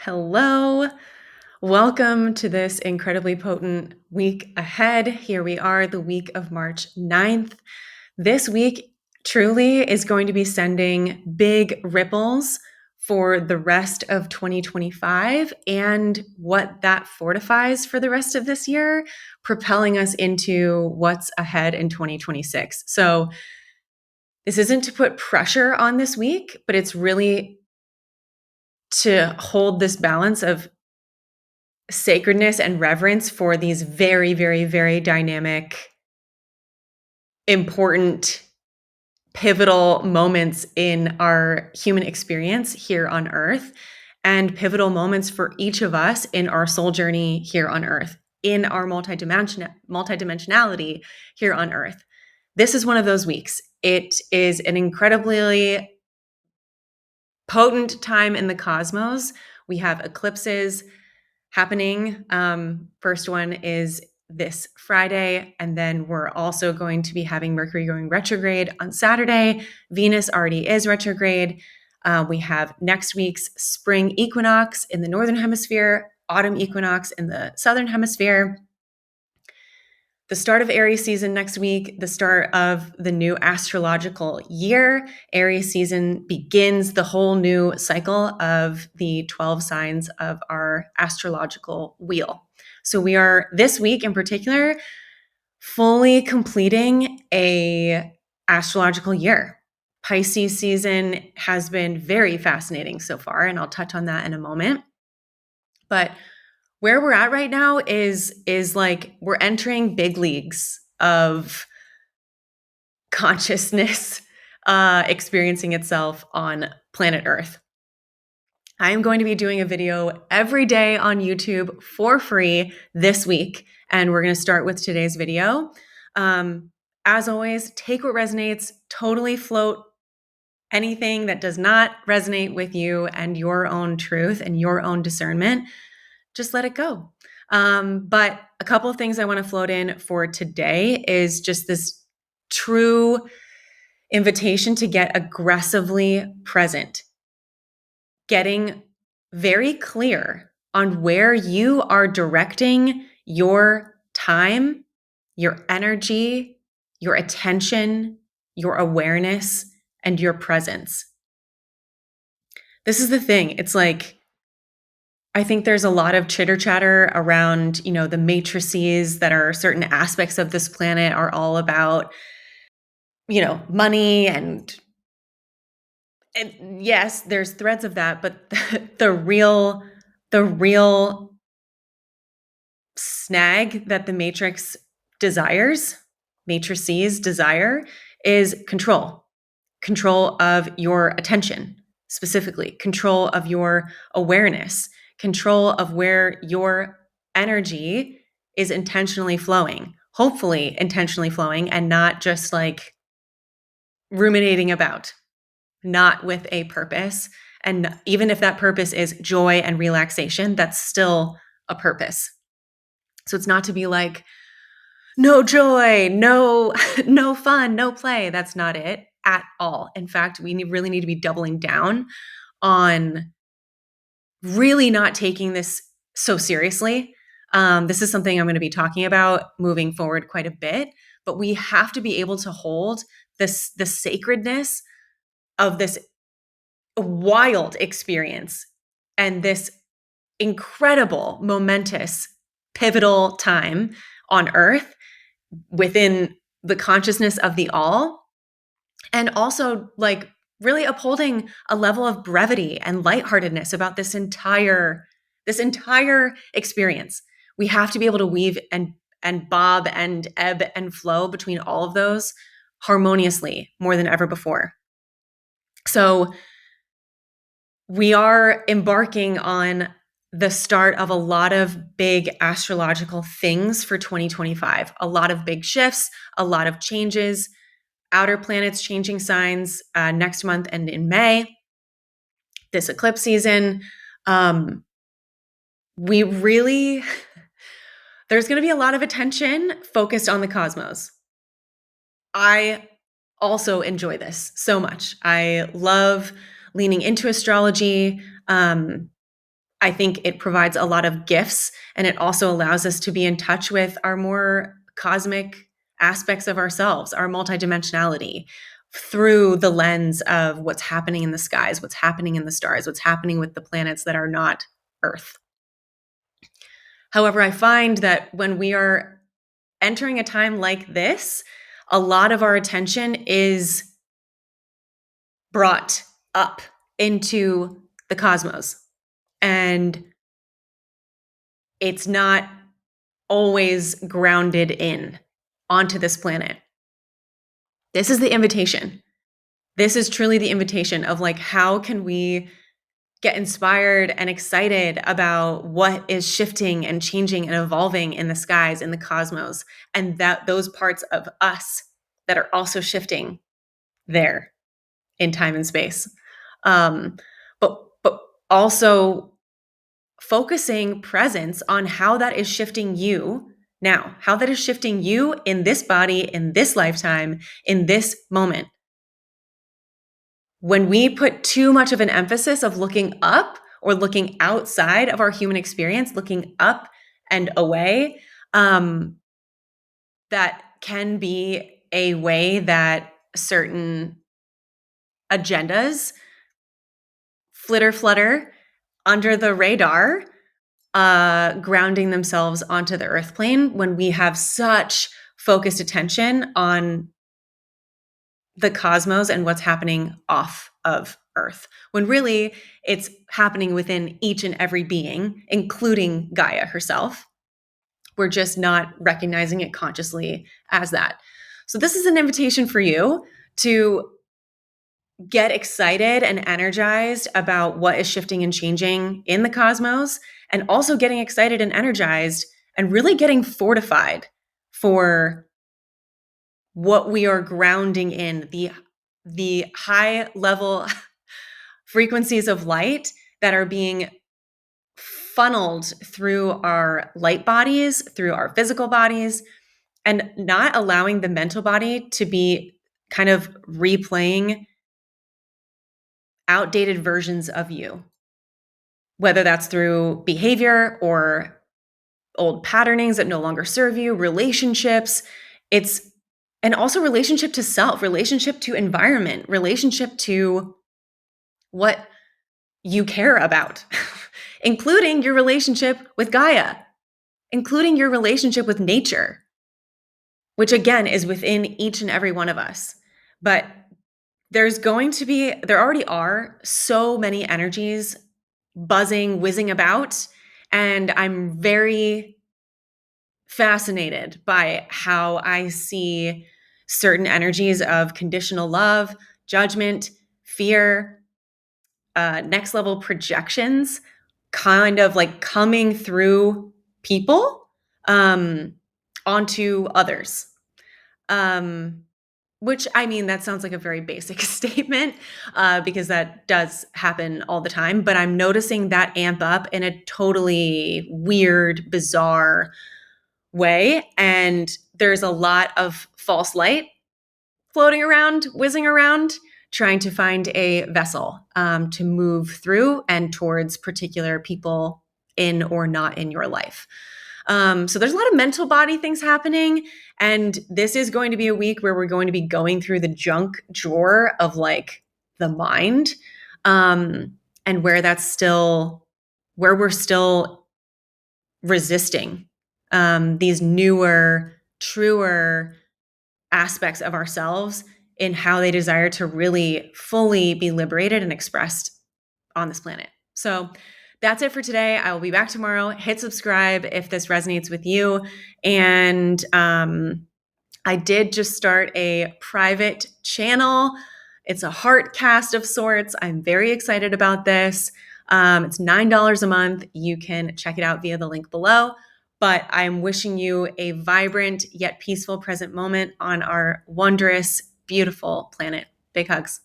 Hello. Welcome to this incredibly potent week ahead. Here we are, the week of March 9th. This week truly is going to be sending big ripples for the rest of 2025 and what that fortifies for the rest of this year, propelling us into what's ahead in 2026. So, this isn't to put pressure on this week, but it's really to hold this balance of sacredness and reverence for these very, very, very dynamic, important, pivotal moments in our human experience here on Earth, and pivotal moments for each of us in our soul journey here on Earth, in our multidimensionality here on Earth. This is one of those weeks. It is an incredibly potent time in the cosmos. We have eclipses happening. First one is this Friday, and then we're also going to be having Mercury going retrograde on Saturday. Venus already is retrograde. We have next week's spring equinox in the northern hemisphere, autumn equinox in the southern hemisphere. The start of Aries season next week, the start of the new astrological year. Aries season begins the whole new cycle of the 12 signs of our astrological wheel. So we are, this week in particular, fully completing a astrological year. Pisces season has been very fascinating so far, and I'll touch on that in a moment. But where we're at right now is like we're entering big leagues of consciousness experiencing itself on planet Earth. I am going to be doing a video every day on YouTube for free this week, and we're going to start with today's video. As always, take what resonates, totally float anything that does not resonate with you and your own truth and your own discernment. Just let it go. But a couple of things I want to float in for today is just this true invitation to get aggressively present, getting very clear on where you are directing your time, your energy, your attention, your awareness, and your presence. This is the thing. It's like, I think there's a lot of chitter chatter around, the matrices that are certain aspects of this planet are all about, money and yes, there's threads of that, but the real snag that the matrices desire is control of your attention, specifically control of your awareness, control of where your energy is intentionally flowing, hopefully intentionally flowing, and not just like ruminating about, not with a purpose. And even if that purpose is joy and relaxation, that's still a purpose. So it's not to be like, no joy, no fun, no play. That's not it at all. In fact, we really need to be doubling down on really not taking this so seriously. This is something I'm going to be talking about moving forward quite a bit, but we have to be able to hold the sacredness of this wild experience and this incredible, momentous, pivotal time on Earth within the consciousness of the all, and also like really upholding a level of brevity and lightheartedness about this entire experience. We have to be able to weave and bob and ebb and flow between all of those harmoniously more than ever before. So we are embarking on the start of a lot of big astrological things for 2025, a lot of big shifts, a lot of changes, outer planets changing signs next month and in May, this eclipse season. We really, there's going to be a lot of attention focused on the cosmos. I also enjoy this so much. I love leaning into astrology. I think it provides a lot of gifts, and it also allows us to be in touch with our more cosmic aspects of ourselves, our multidimensionality, through the lens of what's happening in the skies, what's happening in the stars, what's happening with the planets that are not Earth. However, I find that when we are entering a time like this, a lot of our attention is brought up into the cosmos. And it's not always grounded in onto this planet. This is the invitation. This is truly the invitation of like, how can we get inspired and excited about what is shifting and changing and evolving in the skies, in the cosmos, and that those parts of us that are also shifting there in time and space. But also focusing presence on how that is shifting you now, how that is shifting you in this body, in this lifetime, in this moment. When we put too much of an emphasis of looking up or looking outside of our human experience, looking up and away, that can be a way that certain agendas flutter under the radar, grounding themselves onto the earth plane when we have such focused attention on the cosmos and what's happening off of Earth, when really it's happening within each and every being, including Gaia herself. We're just not recognizing it consciously as that. So this is an invitation for you to get excited and energized about what is shifting and changing in the cosmos, and also getting excited and energized and really getting fortified for what we are grounding in, the high level frequencies of light that are being funneled through our light bodies, through our physical bodies, and not allowing the mental body to be kind of replaying outdated versions of you, whether that's through behavior or old patternings that no longer serve you, relationships. And also relationship to self, relationship to environment, relationship to what you care about, including your relationship with Gaia, including your relationship with nature, which again is within each and every one of us. But there already are so many energies buzzing, whizzing about. And I'm very fascinated by how I see certain energies of conditional love, judgment, fear, next level projections kind of like coming through people onto others. Which, I mean, that sounds like a very basic statement because that does happen all the time. But I'm noticing that amp up in a totally weird, bizarre way. And there's a lot of false light floating around, whizzing around, trying to find a vessel to move through and towards particular people in or not in your life. So there's a lot of mental body things happening. And this is going to be a week where we're going to be going through the junk drawer of like the mind, and where we're still resisting these newer, truer aspects of ourselves in how they desire to really fully be liberated and expressed on this planet. So that's it for today. I will be back tomorrow. Hit subscribe if this resonates with you. And I did just start a private channel. It's a heart cast of sorts. I'm very excited about this. It's $9 a month. You can check it out via the link below. But I'm wishing you a vibrant yet peaceful present moment on our wondrous, beautiful planet. Big hugs.